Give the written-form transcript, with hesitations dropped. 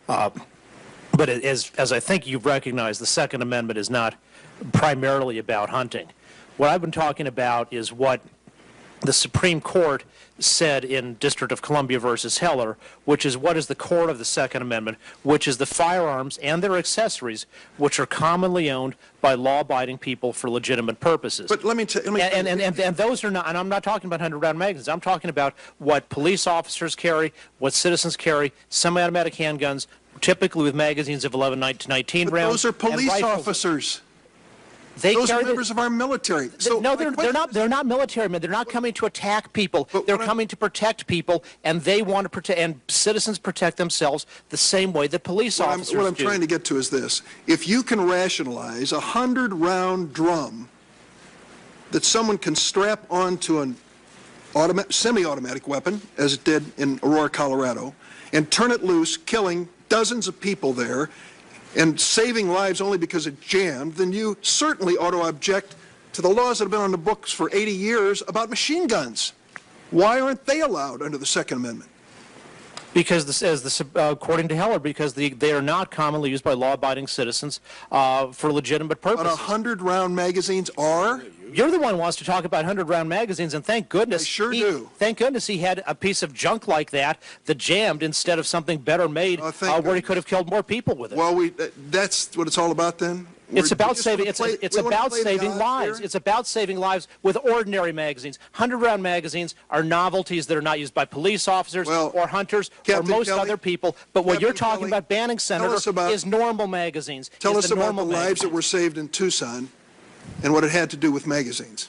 But as I think you've recognized, the Second Amendment is not primarily about hunting. What I've been talking about is what the Supreme Court said in District of Columbia versus Heller, which is what is the core of the Second Amendment, which is the firearms and their accessories, which are commonly owned by law-abiding people for legitimate purposes. But let me and those are not, and I'm not talking about 100-round magazines. I'm talking about what police officers carry, what citizens carry, semi-automatic handguns, typically with magazines of 11 to 19 but rounds. those are police officers. Those are members of our military. So no, they're not. They're not military men. They're not coming to attack people. They're coming to protect people, and they want to protect. And citizens protect themselves the same way that police officers do. What I'm trying to get to is this: if you can rationalize a 100-round drum that someone can strap onto an semi-automatic weapon, as it did in Aurora, Colorado, and turn it loose, killing dozens of people there, and saving lives only because it jammed, then you certainly ought to object to the laws that have been on the books for 80 years about machine guns. Why aren't they allowed under the Second Amendment? Because, according to Heller, because they are not commonly used by law-abiding citizens for legitimate purposes. But 100-round magazines are? You're the one who wants to talk about 100-round magazines, and thank goodness. I sure do. Thank goodness he had a piece of junk like that jammed instead of something better made where he could have killed more people with it. Well, that's what it's all about then? It's about saving. It's about saving lives. It's about saving lives with ordinary magazines. 100-round magazines are novelties that are not used by police officers or hunters or most other people. But what you're talking about banning, Senator, is normal magazines. Tell us about the lives that were saved in Tucson and what it had to do with magazines.